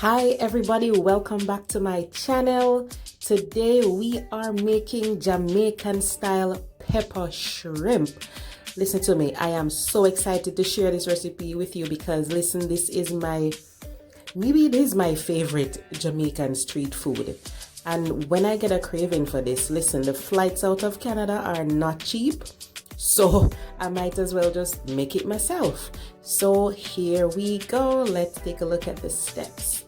Hi everybody, welcome back to my channel. Today we are making Jamaican style pepper shrimp. Listen to me, I am so excited to share this recipe with you because listen, this is maybe it is my favorite Jamaican street food. And when I get a craving for this, listen, the flights out of Canada are not cheap. So I might as well just make it myself. So here we go. Let's take a look at the steps.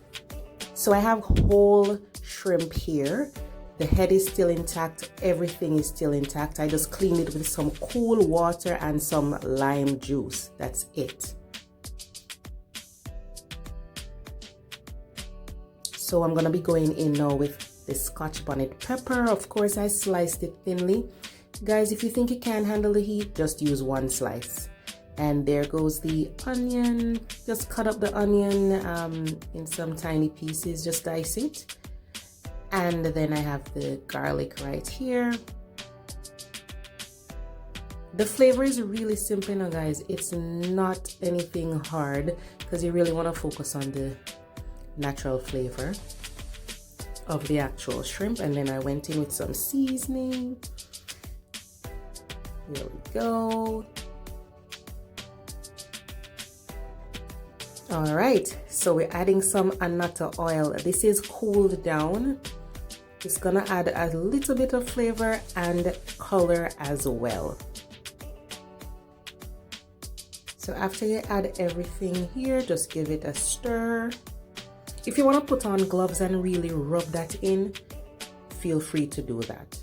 So I have whole shrimp here. The head is still intact. Everything is still intact. I just cleaned it with some cool water and some lime juice. That's it. So I'm gonna be going in now with the Scotch bonnet pepper. Of course, I sliced it thinly. Guys, if you think you can't handle the heat, just use one slice. And there goes the onion. Just cut up the onion in some tiny pieces, just dice it. And then I have the garlic right here. The flavor is really simple now, guys. It's not anything hard because you really want to focus on the natural flavor of the actual shrimp. And then I went in with some seasoning. Here we go. All right, so we're adding some annatto oil. This is cooled down. It's gonna add a little bit of flavor and color as well. So after you add everything here, just give it a stir. If you want to put on gloves and really rub that in, feel free to do that.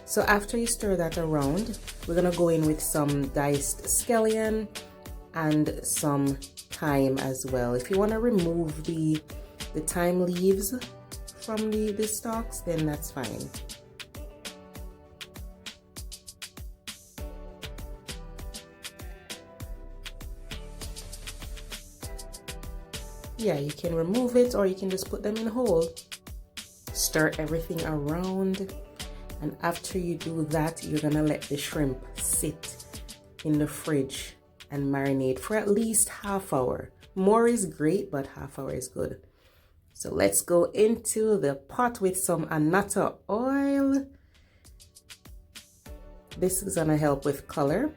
So after you stir that around, we're gonna go in with some diced scallion and some thyme as well. If you want to remove the thyme leaves from the stalks, then that's fine. Yeah, you can remove it or you can just put them in whole. Stir everything around. And after you do that, you're gonna let the shrimp sit in the fridge and marinate for at least half hour. More is great, but half hour is good. So let's go into the pot with some annatto oil. This is gonna help with color,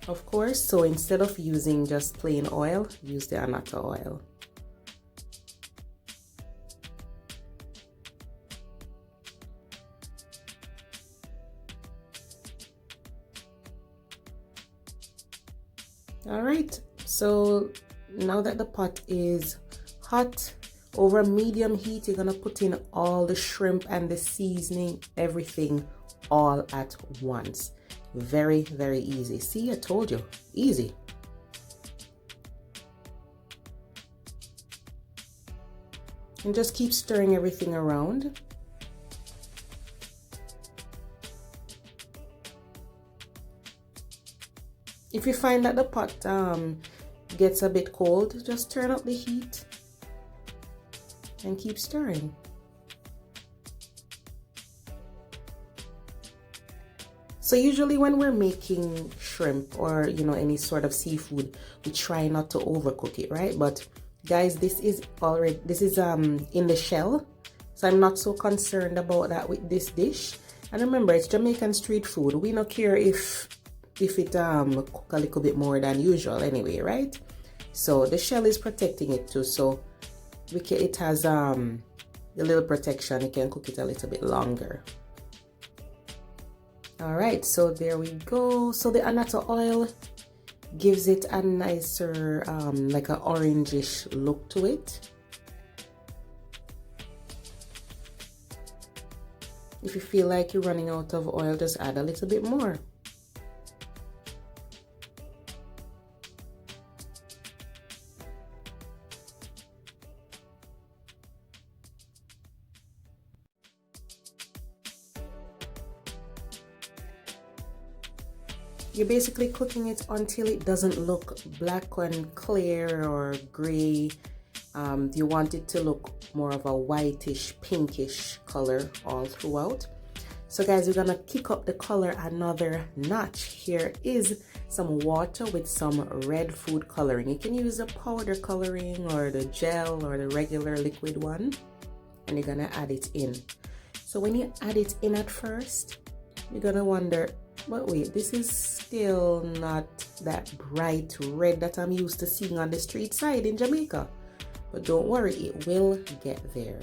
of course. So instead of using just plain oil, use the annatto oil. All right, so now that the pot is hot, over medium heat, you're gonna put in all the shrimp and the seasoning, everything all at once. Very, very easy. See, I told you, easy. And just keep stirring everything around. If you find that the pot gets a bit cold, just turn up the heat and keep stirring. So usually when we're making shrimp or any sort of seafood, we try not to overcook it, right? But guys, this is in the shell, so I'm not so concerned about that with this dish. And remember, it's Jamaican street food. We don't care if it cook a little bit more than usual anyway, right? So the shell is protecting it too, so it has a little protection. You can cook it a little bit longer. All right, so there we go. So the annatto oil gives it a nicer like an orangish look to it. If you feel like you're running out of oil, just add a little bit more. You're basically cooking it until it doesn't look black and clear or gray. You want it to look more of a whitish, pinkish color all throughout. So guys, we're gonna kick up the color another notch. Here is some water with some red food coloring. You can use the powder coloring or the gel or the regular liquid one, and you're gonna add it in. So when you add it in at first, you're gonna wonder, but wait, this is still not that bright red that I'm used to seeing on the street side in Jamaica. But don't worry, it will get there.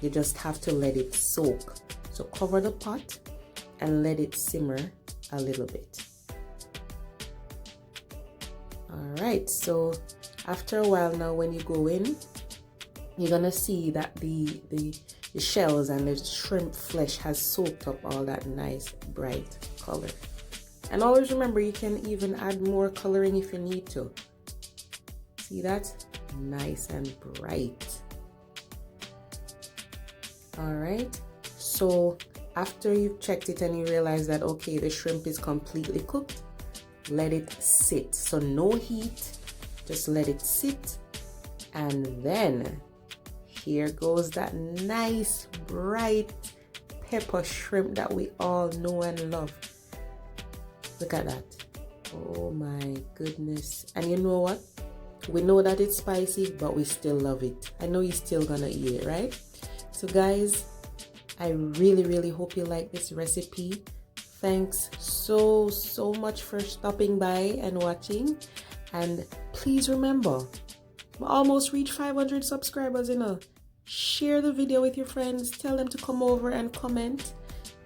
You just have to let it soak. So cover the pot and let it simmer a little bit. All right, so after a while now, when you go in, you're gonna see that the shells and the shrimp flesh has soaked up all that nice bright color. And always remember, you can even add more coloring if you need to. See that? Nice and bright. All right, so after you've checked it and you realize that okay, the shrimp is completely cooked, let it sit. So no heat, just let it sit. And then here goes that nice bright pepper shrimp that we all know and love. Look at that. Oh my goodness. And you know what? We know that it's spicy, but we still love it. I know you're still gonna eat it, right? So guys, I really hope you like this recipe. Thanks so much for stopping by and watching. And please remember, we almost reached 500 subscribers, you know. Share the video with your friends. Tell them to come over and comment.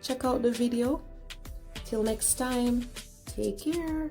Check out the video. Till next time, take care.